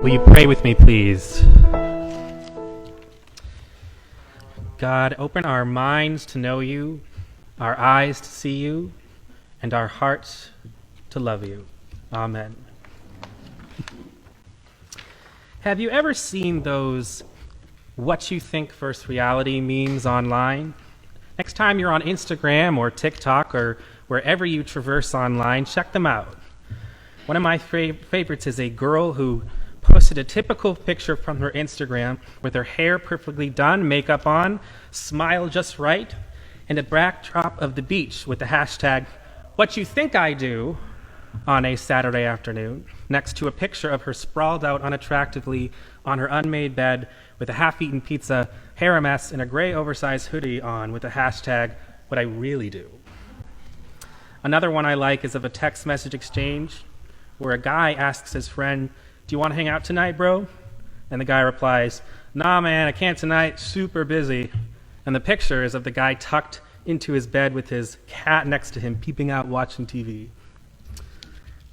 Will you pray with me, please? God, open our minds to know you, our eyes to see you, and our hearts to love you. Amen. Have you ever seen those what you think versus reality memes online? Next time you're on Instagram or TikTok or wherever you traverse online, check them out. One of my favorites is a girl who posted a typical picture from her Instagram with her hair perfectly done, makeup on, smile just right, and a backdrop of the beach with the hashtag, "What you think I do," on a Saturday afternoon, next to a picture of her sprawled out unattractively on her unmade bed with a half-eaten pizza, hair a mess, and a gray oversized hoodie on with the hashtag, "What I really do." Another one I like is of a text message exchange where a guy asks his friend, "Do you want to hang out tonight, bro?" And the guy replies, "Nah, man, I can't tonight, super busy." And the picture is of the guy tucked into his bed with his cat next to him, peeping out watching TV.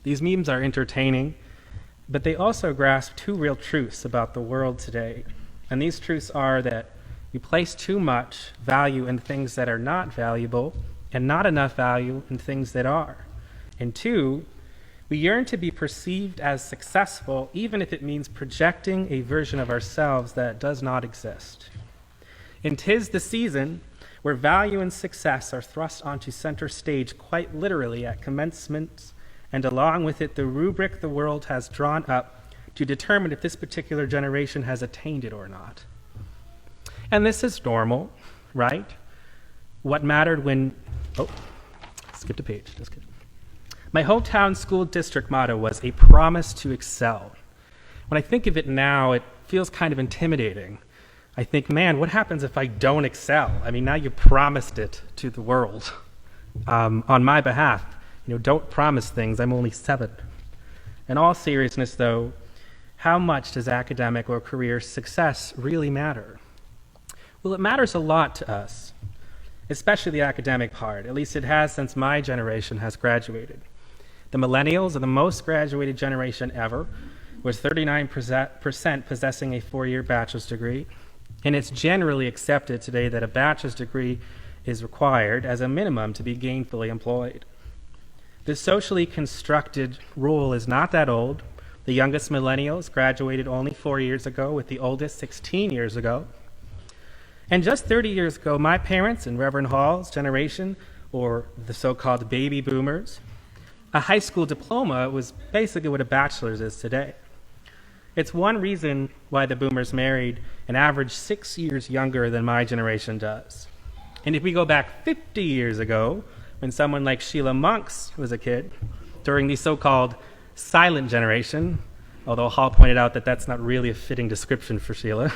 These memes are entertaining, but they also grasp two real truths about the world today. And these truths are that we place too much value in things that are not valuable and not enough value in things that are. And two, we yearn to be perceived as successful, even if it means projecting a version of ourselves that does not exist. And 'tis the season where value and success are thrust onto center stage quite literally at commencement, and along with it the rubric the world has drawn up to determine if this particular generation has attained it or not. And this is normal, right? What mattered when... Oh, skipped a page, just kidding. My hometown school district motto was a promise to excel. When I think of it now, it feels kind of intimidating. I think, man, what happens if I don't excel? I mean, now you promised it to the world on my behalf. Don't promise things. I'm only 7. In all seriousness, though, how much does academic or career success really matter? Well, it matters a lot to us, especially the academic part. At least it has since my generation has graduated. The millennials are the most graduated generation ever, with 39% possessing a 4-year bachelor's degree. And it's generally accepted today that a bachelor's degree is required as a minimum to be gainfully employed. The socially constructed rule is not that old. The youngest millennials graduated only 4 years ago, with the oldest 16 years ago. And just 30 years ago, my parents and Reverend Hall's generation, or the so-called baby boomers, a high school diploma was basically what a bachelor's is today. It's one reason why the boomers married an average 6 years younger than my generation does. And if we go back 50 years ago, when someone like Sheila Monks was a kid, during the so-called silent generation, although Hall pointed out that that's not really a fitting description for Sheila,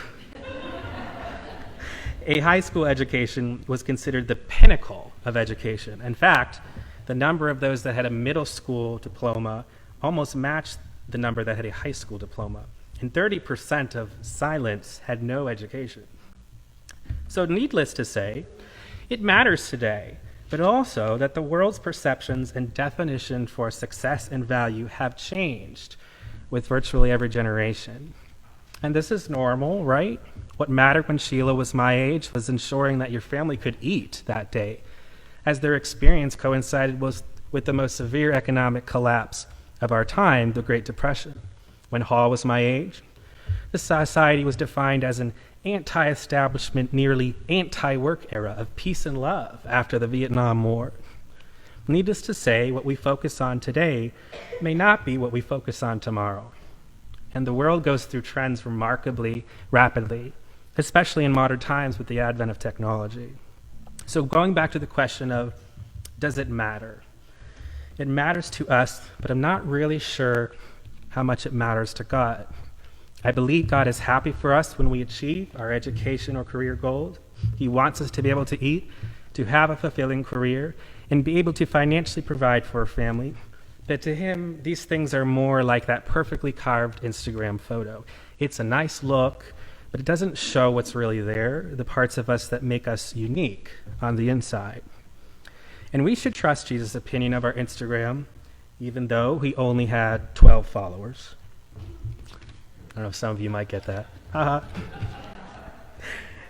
a high school education was considered the pinnacle of education. In fact, the number of those that had a middle school diploma almost matched the number that had a high school diploma. And 30% of silents had no education. So needless to say, it matters today, but also that the world's perceptions and definition for success and value have changed with virtually every generation. And this is normal, right? What mattered when Sheila was my age was ensuring that your family could eat that day, as their experience coincided with the most severe economic collapse of our time, the Great Depression. When Hall was my age, the society was defined as an anti-establishment, nearly anti-work era of peace and love after the Vietnam War. Needless to say, what we focus on today may not be what we focus on tomorrow. And the world goes through trends remarkably rapidly, especially in modern times with the advent of technology. So going back to the question of, does it matter? It matters to us, but I'm not really sure how much it matters to God. I believe God is happy for us when we achieve our education or career goals. He wants us to be able to eat, to have a fulfilling career, and be able to financially provide for a family. But to him, these things are more like that perfectly carved Instagram photo. It's a nice look, but it doesn't show what's really there, the parts of us that make us unique on the inside. And we should trust Jesus' opinion of our Instagram, even though he only had 12 followers. don't know if some of you might get that.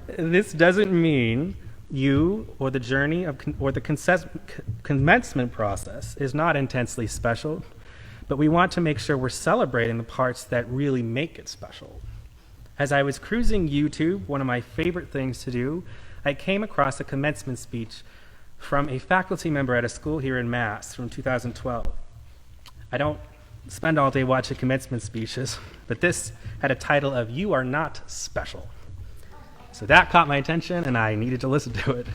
This doesn't mean you or the journey of or the commencement process is not intensely special, but we want to make sure we're celebrating the parts that really make it special. As I was cruising YouTube, one of my favorite things to do, I came across a commencement speech from a faculty member at a school here in Mass from 2012. I don't spend all day watching commencement speeches, but this had a title of "You Are Not Special." So that caught my attention, and I needed to listen to it.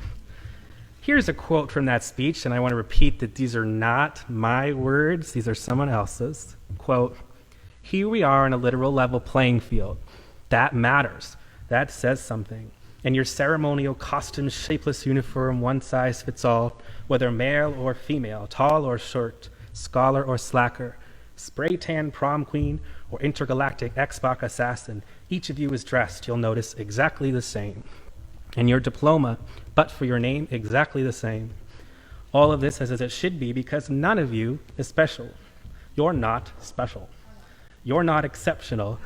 Here's a quote from that speech, and I want to repeat that these are not my words, these are someone else's. Quote, "Here we are on a literal level playing field. That matters. That says something. And your ceremonial costume, shapeless uniform, one size fits all, whether male or female, tall or short, scholar or slacker, spray tan prom queen or intergalactic Xbox assassin, each of you is dressed, you'll notice, exactly the same. And your diploma, but for your name, exactly the same. All of this is as it should be because none of you is special. You're not special. You're not exceptional.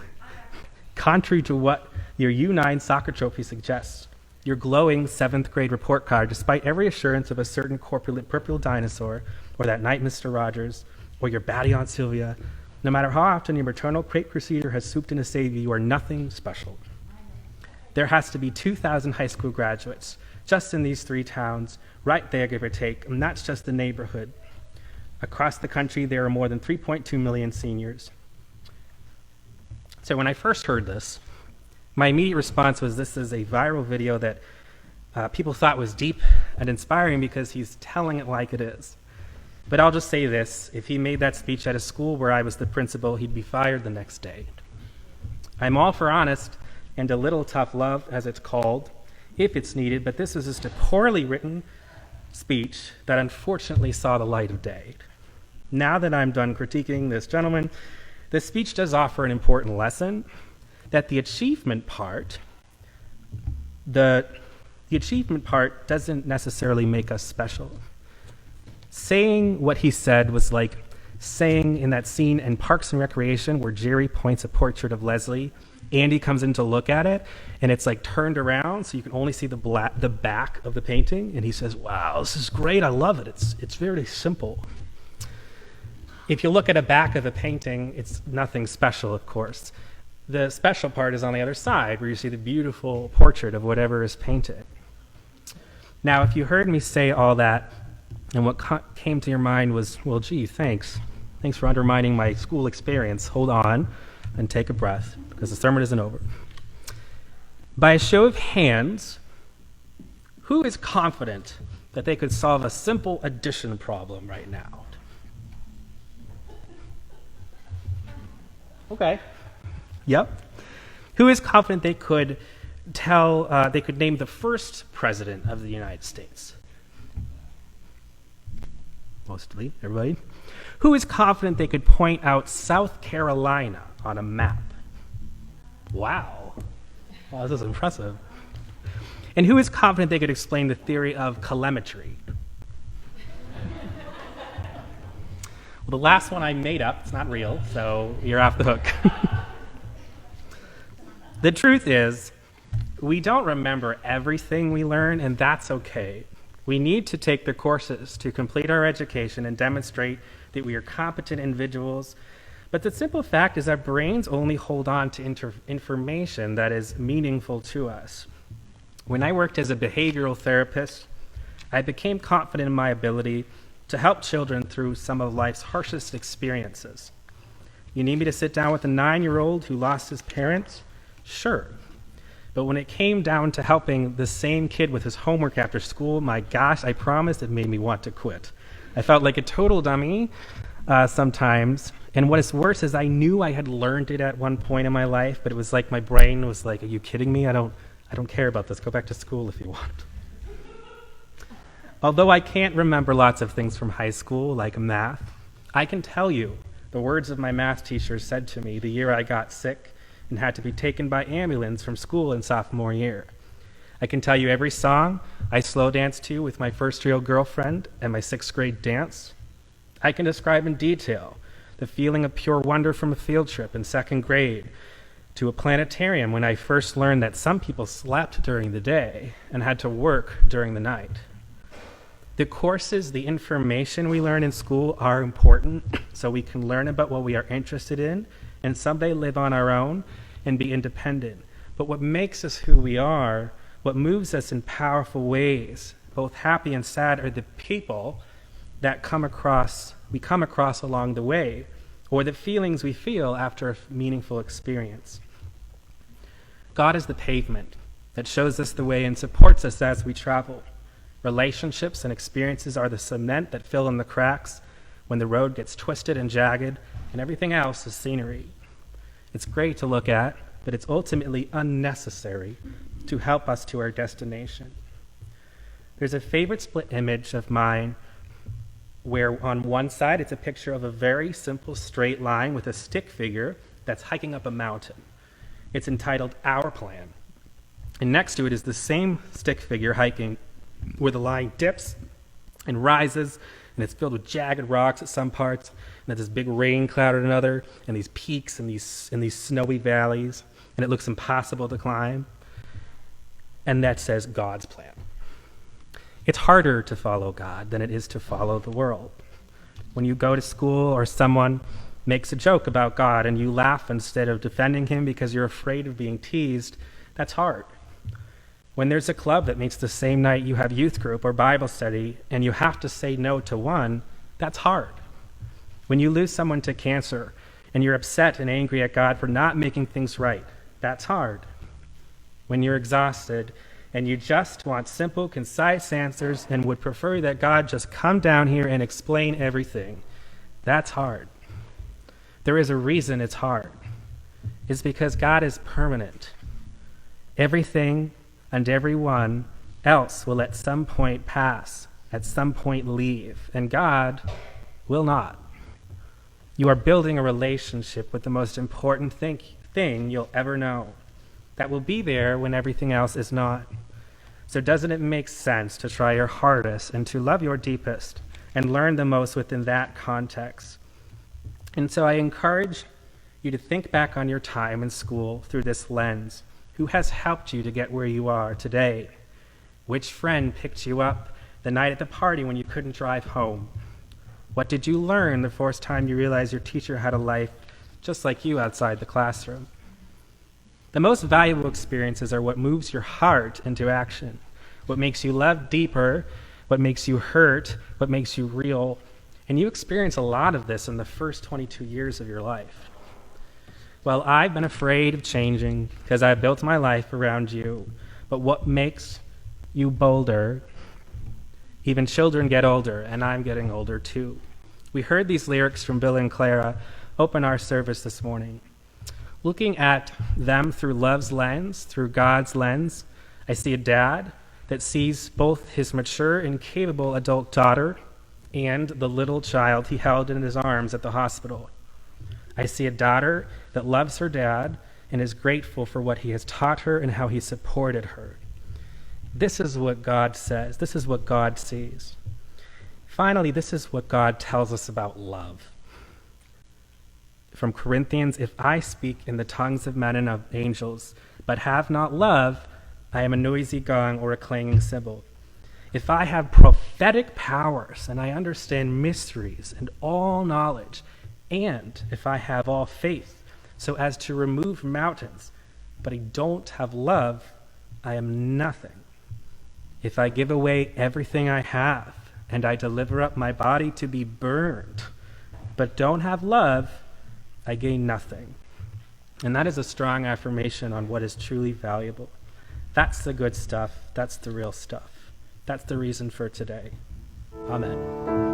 Contrary to what your U9 soccer trophy suggests, your glowing 7th grade report card, despite every assurance of a certain corpulent purple dinosaur, or that night Mr. Rogers, or your batty Aunt Sylvia, no matter how often your maternal crepe crusader has swooped in to save you, you are nothing special. There has to be 2,000 high school graduates just in these 3 towns, right there, give or take, and that's just the neighborhood. Across the country, there are more than 3.2 million seniors. So when I first heard this, my immediate response was this is a viral video that people thought was deep and inspiring because he's telling it like it is. But I'll just say this, if he made that speech at a school where I was the principal, he'd be fired the next day. I'm all for honest and a little tough love, as it's called, if it's needed, but this is just a poorly written speech that unfortunately saw the light of day. Now that I'm done critiquing this gentleman, the speech does offer an important lesson that the achievement part doesn't necessarily make us special. Saying what he said was like saying in that scene in Parks and Recreation where Jerry points a portrait of Leslie, Andy comes in to look at it, and it's like turned around so you can only see the back of the painting, and he says, "Wow, this is great, I love it, it's very simple." If you look at a back of a painting, it's nothing special, of course. The special part is on the other side, where you see the beautiful portrait of whatever is painted. Now, if you heard me say all that, and what came to your mind was, well, gee, thanks. Thanks for undermining my school experience. Hold on and take a breath, because the sermon isn't over. By a show of hands, who is confident that they could solve a simple addition problem right now? Okay. Yep. Who is confident they could name the first president of the United States? Mostly, everybody. Who is confident they could point out South Carolina on a map? Wow. This is impressive. And who is confident they could explain the theory of calorimetry? Well, the last one I made up, it's not real, so you're off the hook. The truth is, we don't remember everything we learn, and that's okay. We need to take the courses to complete our education and demonstrate that we are competent individuals. But the simple fact is our brains only hold on to information that is meaningful to us. When I worked as a behavioral therapist, I became confident in my ability to help children through some of life's harshest experiences. You need me to sit down with a 9-year-old who lost his parents? Sure. But when it came down to helping the same kid with his homework after school, my gosh, I promise it made me want to quit. I felt like a total dummy sometimes. And what is worse is I knew I had learned it at one point in my life, but it was like my brain was like, are you kidding me? I don't care about this. Go back to school if you want. Although I can't remember lots of things from high school, like math, I can tell you the words of my math teacher said to me the year I got sick and had to be taken by ambulance from school in sophomore year. I can tell you every song I slow danced to with my first real girlfriend and my 6th grade dance. I can describe in detail the feeling of pure wonder from a field trip in 2nd grade to a planetarium when I first learned that some people slept during the day and had to work during the night. The courses, the information we learn in school are important so we can learn about what we are interested in and someday live on our own and be independent. But what makes us who we are, what moves us in powerful ways, both happy and sad, are the people that we come across along the way, or the feelings we feel after a meaningful experience. God is the pavement that shows us the way and supports us as we travel. Relationships and experiences are the cement that fill in the cracks when the road gets twisted and jagged, and everything else is scenery. It's great to look at, but it's ultimately unnecessary to help us to our destination. There's a favorite split image of mine where on one side it's a picture of a very simple straight line with a stick figure that's hiking up a mountain. It's entitled Our Plan. And next to it is the same stick figure hiking where the line dips and rises, and it's filled with jagged rocks at some parts, and there's this big rain cloud at another, and these peaks and these snowy valleys, and it looks impossible to climb. And that says God's plan. It's harder to follow God than it is to follow the world. When you go to school or someone makes a joke about God and you laugh instead of defending him because you're afraid of being teased, that's hard. When there's a club that meets the same night you have youth group or Bible study and you have to say no to one, that's hard. When you lose someone to cancer and you're upset and angry at God for not making things right, that's hard. When you're exhausted and you just want simple, concise answers and would prefer that God just come down here and explain everything, that's hard. There is a reason it's hard. It's because God is permanent. Everything and everyone else will at some point pass, at some point leave, and God will not. You are building a relationship with the most important thing you'll ever know that will be there when everything else is not. So doesn't it make sense to try your hardest and to love your deepest and learn the most within that context? And so I encourage you to think back on your time in school through this lens. Who has helped you to get where you are today? Which friend picked you up the night at the party when you couldn't drive home? What did you learn the first time you realized your teacher had a life just like you outside the classroom? The most valuable experiences are what moves your heart into action, what makes you love deeper, what makes you hurt, what makes you real. And you experience a lot of this in the first 22 years of your life. Well, I've been afraid of changing because I've built my life around you. But what makes you bolder? Even children get older, and I'm getting older too. We heard these lyrics from Bill and Clara open our service this morning. Looking at them through love's lens, through God's lens, I see a dad that sees both his mature and capable adult daughter and the little child he held in his arms at the hospital. I see a daughter that loves her dad and is grateful for what he has taught her and how he supported her. This is what God says. This is what God sees. Finally, this is what God tells us about love. From Corinthians, if I speak in the tongues of men and of angels, but have not love, I am a noisy gong or a clanging cymbal. If I have prophetic powers and I understand mysteries and all knowledge, and if I have all faith so as to remove mountains, but I don't have love, I am nothing. If I give away everything I have and I deliver up my body to be burned, but don't have love, I gain nothing. And that is a strong affirmation on what is truly valuable. That's the good stuff. That's the real stuff. That's the reason for today. Amen.